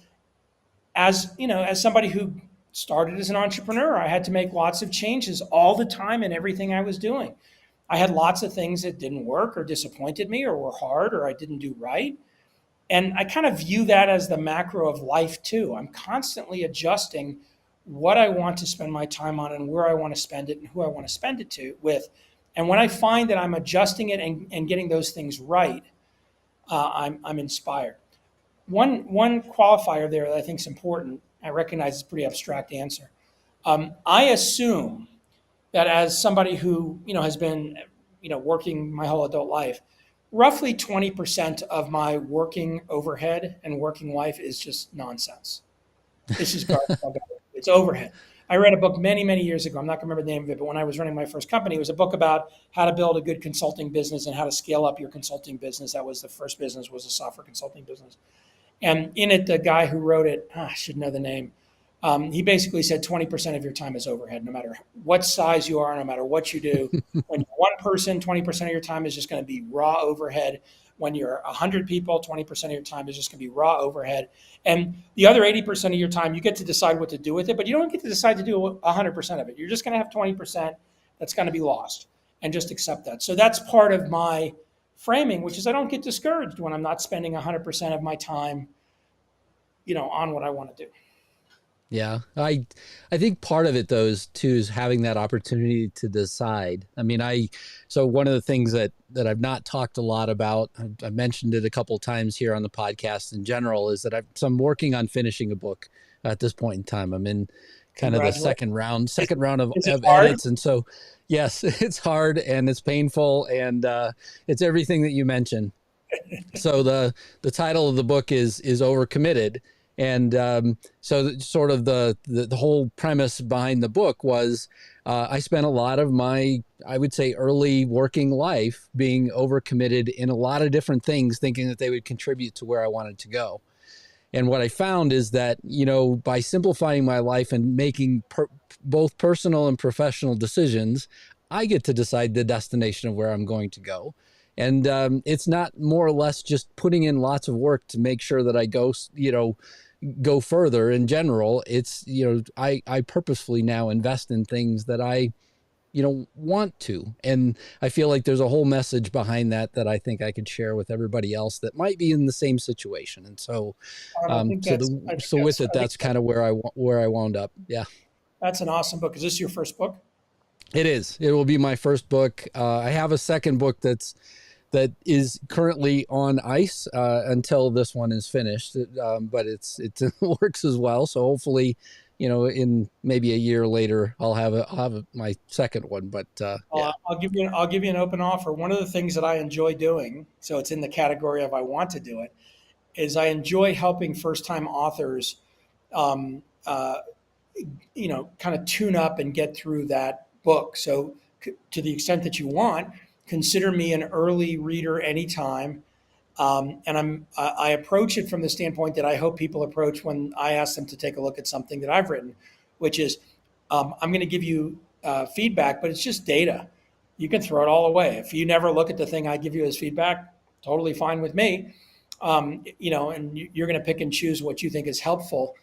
[SPEAKER 2] as somebody who started as an entrepreneur, I had to make lots of changes all the time in everything I was doing. I had lots of things that didn't work or disappointed me or were hard or I didn't do right. And I kind of view that as the macro of life too. I'm constantly adjusting what I want to spend my time on and where I want to spend it and who I want to spend it with. And when I find that I'm adjusting it and getting those things right, I'm inspired. One qualifier there that I think is important, I recognize it's a pretty abstract answer. I assume that as somebody who has been working my whole adult life, roughly 20% of my working overhead and working life is just nonsense. It's just garbage. It's overhead. I read a book many, many years ago. I'm not going to remember the name of it, but when I was running my first company, it was a book about how to build a good consulting business and how to scale up your consulting business. That was the first business, was a software consulting business. And in it, the guy who wrote it, I should know the name, he basically said 20% of your time is overhead, no matter what size you are, no matter what you do. When you're one person, 20% of your time is just going to be raw overhead. When you're 100 people, 20% of your time is just going to be raw overhead. And the other 80% of your time, you get to decide what to do with it, but you don't get to decide to do 100% of it. You're just going to have 20% that's going to be lost, and just accept that. So that's part of my framing, which is I don't get discouraged when I'm not spending 100% of my time, on what I want to do.
[SPEAKER 1] Yeah, I think part of it though is having that opportunity to decide. I mean, so one of the things that I've not talked a lot about, I've mentioned it a couple of times here on the podcast in general, is that I'm working on finishing a book at this point in time. I'm in kind of the second round of edits, and so yes, it's hard and it's painful and it's everything that you mentioned. So the title of the book is Overcommitted. And so sort of the whole premise behind the book was I spent a lot of my, I would say, early working life being overcommitted in a lot of different things, thinking that they would contribute to where I wanted to go. And what I found is that, by simplifying my life and making both personal and professional decisions, I get to decide the destination of where I'm going to go. And it's not more or less just putting in lots of work to make sure that I go further. In general, it's, I purposefully now invest in things that I, want to. And I feel like there's a whole message behind that I think I could share with everybody else that might be in the same situation. And so, that's kind of where I wound up. Yeah.
[SPEAKER 2] That's an awesome book. Is this your first book?
[SPEAKER 1] It is. It will be my first book. I have a second book that is currently on ice until this one is finished, but it's in the works as well. So hopefully, in maybe a year later, I'll have my second one. But yeah.
[SPEAKER 2] I'll give you an open offer. One of the things that I enjoy doing, so it's in the category of I want to do it, is I enjoy helping first-time authors, um, uh, kind of tune up and get through that book. So, to the extent that you want, consider me an early reader anytime. And I approach it from the standpoint that I hope people approach when I ask them to take a look at something that I've written, which is I'm going to give you feedback, but it's just data. You can throw it all away. If you never look at the thing I give you as feedback, totally fine with me. And you're going to pick and choose what you think is helpful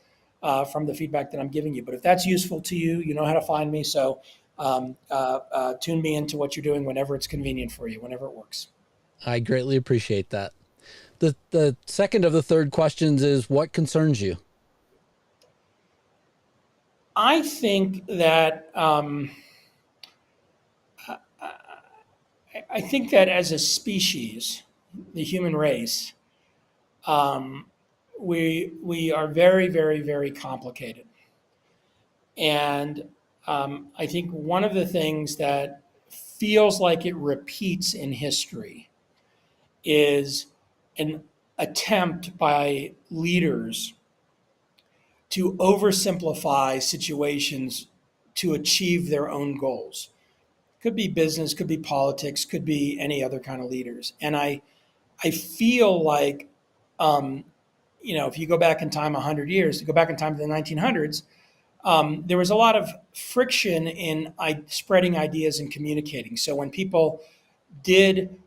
[SPEAKER 2] from the feedback that I'm giving you. But if that's useful to you, you know how to find me. So tune me into what you're doing whenever it's convenient for you, whenever it works.
[SPEAKER 1] I greatly appreciate that. The second of the third questions is, what concerns you?
[SPEAKER 2] I think that I think that as a species, the human race, um, we are very, very, very complicated, and I think one of the things that feels like it repeats in history is an attempt by leaders to oversimplify situations to achieve their own goals. Could be business, could be politics, could be any other kind of leaders. And I feel like, um, if you go back in time 100 years, to go back in time to the 1900s, there was a lot of friction in spreading ideas and communicating. So when people did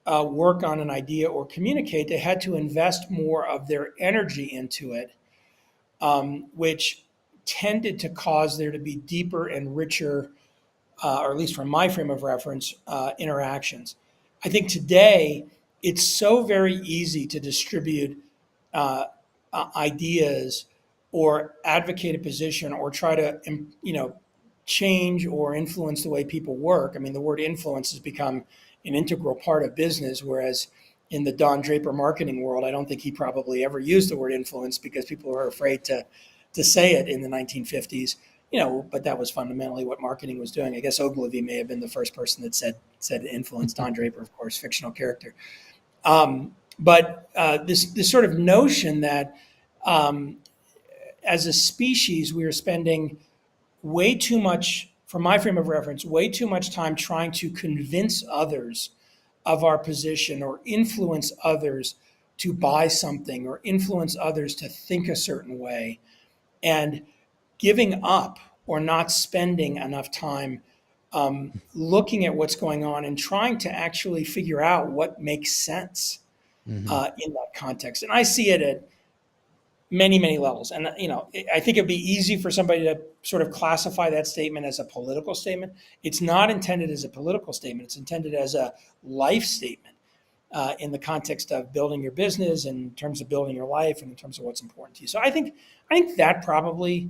[SPEAKER 2] work on an idea or communicate, they had to invest more of their energy into it, which tended to cause there to be deeper and richer, or at least from my frame of reference, interactions. I think today it's so very easy to distribute uh, ideas or advocate a position or try to, change or influence the way people work. I mean, the word influence has become an integral part of business, whereas in the Don Draper marketing world, I don't think he probably ever used the word influence because people were afraid to say it in the 1950s. But that was fundamentally what marketing was doing. I guess Ogilvy may have been the first person that said influence. Don Draper, of course, fictional character. But this sort of notion that as a species we are spending way too much, from my frame of reference, way too much time trying to convince others of our position or influence others to buy something or influence others to think a certain way, and giving up or not spending enough time looking at what's going on and trying to actually figure out what makes sense
[SPEAKER 1] Mm-hmm.
[SPEAKER 2] in that context. And I see it at many, many levels. And, I think it'd be easy for somebody to sort of classify that statement as a political statement. It's not intended as a political statement. It's intended as a life statement in the context of building your business, in terms of building your life, and in terms of what's important to you. So I think that probably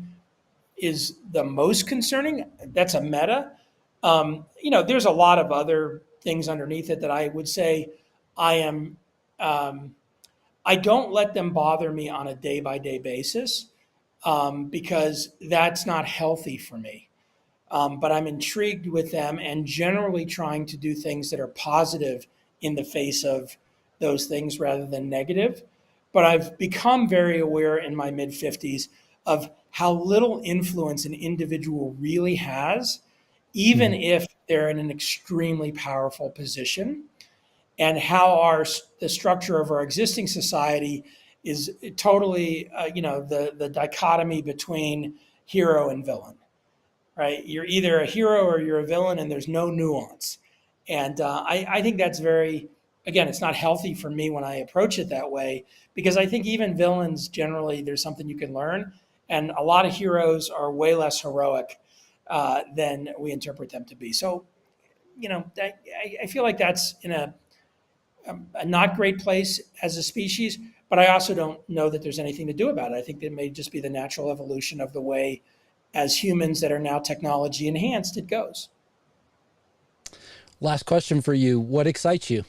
[SPEAKER 2] is the most concerning. That's a meta. There's a lot of other things underneath it that I would say I am. I don't let them bother me on a day by day basis, because that's not healthy for me. But I'm intrigued with them and generally trying to do things that are positive in the face of those things rather than negative. But I've become very aware in my mid 50s of how little influence an individual really has, even
[SPEAKER 1] Mm-hmm.
[SPEAKER 2] if they're in an extremely powerful position, and how the structure of our existing society is totally, the dichotomy between hero and villain, right? You're either a hero or you're a villain, and there's no nuance. And I think that's very, again, it's not healthy for me when I approach it that way, because I think even villains generally, there's something you can learn. And a lot of heroes are way less heroic than we interpret them to be. So, I feel like that's in a not great place as a species, but I also don't know that there's anything to do about it. I think it may just be the natural evolution of the way, as humans that are now technology enhanced, it goes.
[SPEAKER 1] Last question for you. What excites you?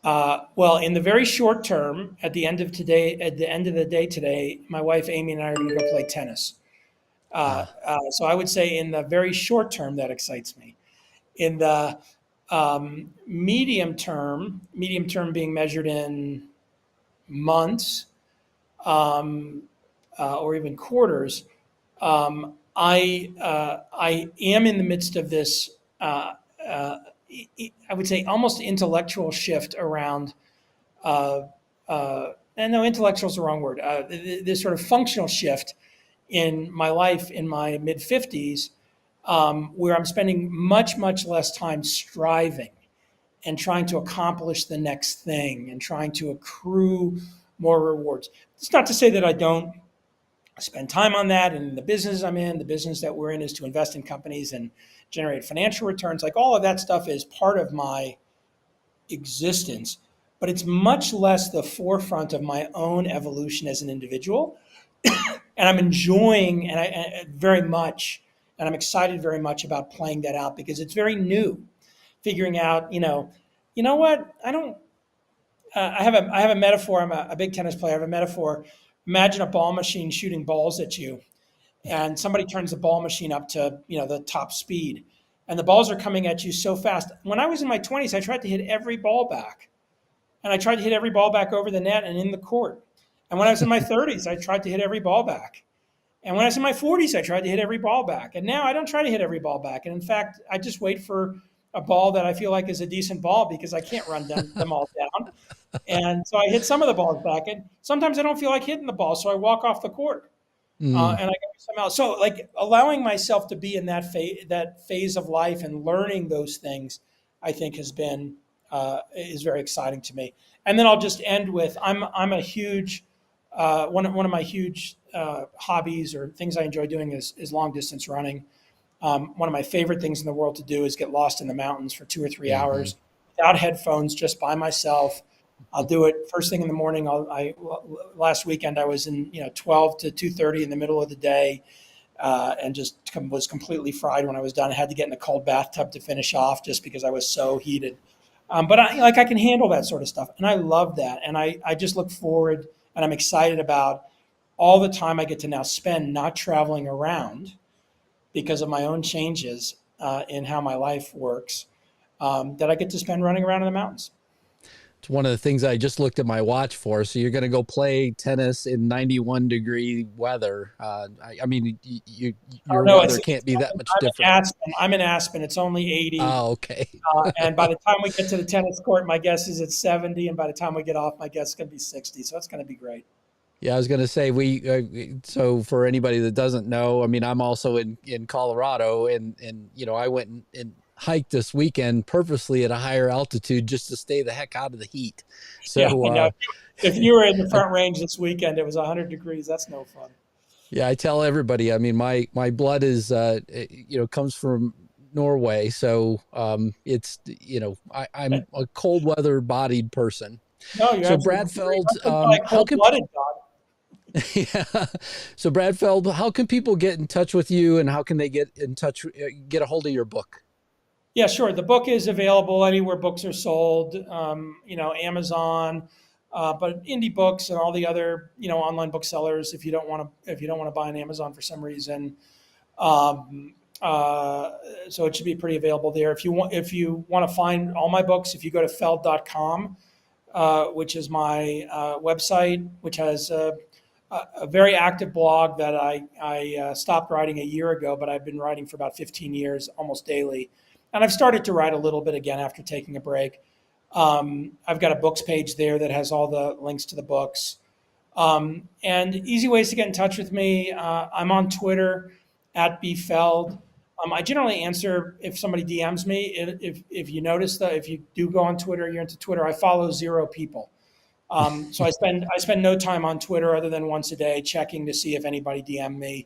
[SPEAKER 2] Well, in the very short term, at the end of the day today, my wife Amy and I are going to go play tennis.
[SPEAKER 1] Uh,
[SPEAKER 2] So I would say in the very short term that excites me. In the Medium term being measured in months, or even quarters. I am in the midst of this, I would say, almost intellectual shift around. And no, intellectual is the wrong word. This sort of functional shift in my life in my mid 50s, where I'm spending much less time striving and trying to accomplish the next thing and trying to accrue more rewards. It's not to say that I don't spend time on that. And the business I'm in, the business that we're in, is to invest in companies and generate financial returns. Like, all of that stuff is part of my existence, but it's much less the forefront of my own evolution as an individual. And I'm enjoying very much, and I'm excited very much about playing that out, because it's very new. Figuring out, you know what? I don't. I have a metaphor. I'm a big tennis player. I have a metaphor. Imagine a ball machine shooting balls at you, and somebody turns the ball machine up to the top speed, and the balls are coming at you so fast. When I was in my 20s, I tried to hit every ball back, and I tried to hit every ball back over the net and in the court. And when I was in my 30s, I tried to hit every ball back. And when I was in my 40s, I tried to hit every ball back. And now I don't try to hit every ball back. And in fact, I just wait for a ball that I feel like is a decent ball, because I can't run them all down. And so I hit some of the balls back. And sometimes I don't feel like hitting the ball, so I walk off the court. And I go something else. So, like, allowing myself to be in that phase of life and learning those things, I think is very exciting to me. And then I'll just end with, I'm a huge one of my huge hobbies or things I enjoy doing is long distance running. One of my favorite things in the world to do is get lost in the mountains for 2 or 3 hours without headphones, just by myself. I'll do it first thing in the morning. Last weekend I was in 12 to 2:30 in the middle of the day, and just was completely fried when I was done. I had to get in a cold bathtub to finish off, just because I was so heated. But I can handle that sort of stuff, and I love that. And I just look forward, and I'm excited about all the time I get to now spend not traveling around because of my own changes in how my life works, that I get to spend running around in the mountains.
[SPEAKER 1] It's one of the things I just looked at my watch for. So you're going to go play tennis in 91-degree weather. I mean, your weather can't be that much different.
[SPEAKER 2] I'm in Aspen. It's only 80.
[SPEAKER 1] Oh, okay.
[SPEAKER 2] And by the time we get to the tennis court, my guess is it's 70. And by the time we get off, my guess is going to be 60. So it's going to be great.
[SPEAKER 1] Yeah, I was going to say, so for anybody that doesn't know, I mean, I'm also in Colorado, and I went and hiked this weekend purposely at a higher altitude just to stay the heck out of the heat. So
[SPEAKER 2] if you were in the Front Range this weekend, it was 100 degrees. That's no fun.
[SPEAKER 1] Yeah, I tell everybody, I mean, my blood is, comes from Norway. So it's, I'm a cold weather bodied person.
[SPEAKER 2] No, you're
[SPEAKER 1] so Brad Feld,
[SPEAKER 2] how can
[SPEAKER 1] yeah. So Brad Feld, how can people get in touch with you, and how can they get a hold of your book?
[SPEAKER 2] Yeah, sure. The book is available anywhere books are sold, Amazon, but indie books and all the other, online booksellers. If you don't want to buy on Amazon for some reason, so it should be pretty available there. If you want to find all my books, if you go to Feld.com, which is my website, which has a very active blog that I stopped writing a year ago, but I've been writing for about 15 years, almost daily. And I've started to write a little bit again after taking a break. I've got a books page there that has all the links to the books. And easy ways to get in touch with me. I'm on Twitter @bfeld. I generally answer if somebody DMs me. If you notice that if you do go on Twitter, you're into Twitter, I follow 0 people. So I spend no time on Twitter other than once a day checking to see if anybody DM'd me,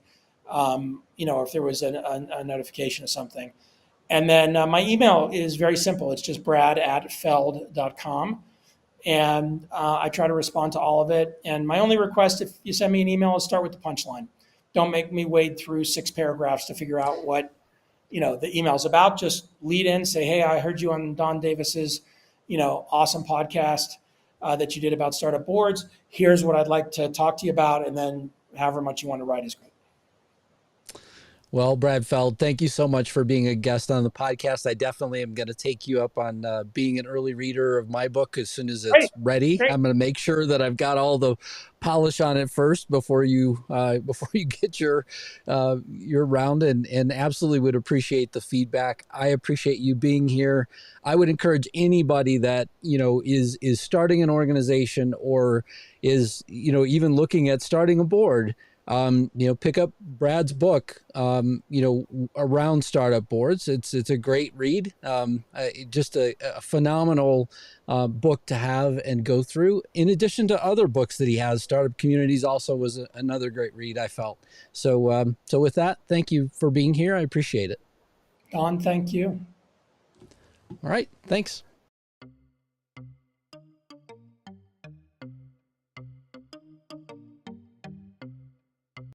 [SPEAKER 2] if there was a notification of something. And then my email is very simple. It's just brad@feld.com. And I try to respond to all of it. And my only request, if you send me an email, is start with the punchline. Don't make me wade through 6 paragraphs to figure out what the email's about. Just lead in, say, hey, I heard you on Don Davis's awesome podcast that you did about startup boards. Here's what I'd like to talk to you about. And then however much you want to write is great.
[SPEAKER 1] Well, Brad Feld, thank you so much for being a guest on the podcast. I definitely am going to take you up on being an early reader of my book as soon as it's
[SPEAKER 2] Great,
[SPEAKER 1] ready.
[SPEAKER 2] great.
[SPEAKER 1] I'm going to make sure that I've got all the polish on it first before you get your round, and absolutely would appreciate the feedback. I appreciate you being here. I would encourage anybody that is starting an organization or is even looking at starting a board. Pick up Brad's book, around startup boards. It's a great read. Just a phenomenal book to have and go through. In addition to other books that he has, Startup Communities also was another great read, I felt. So with that, thank you for being here. I appreciate it.
[SPEAKER 2] Don, thank you.
[SPEAKER 1] All right. Thanks.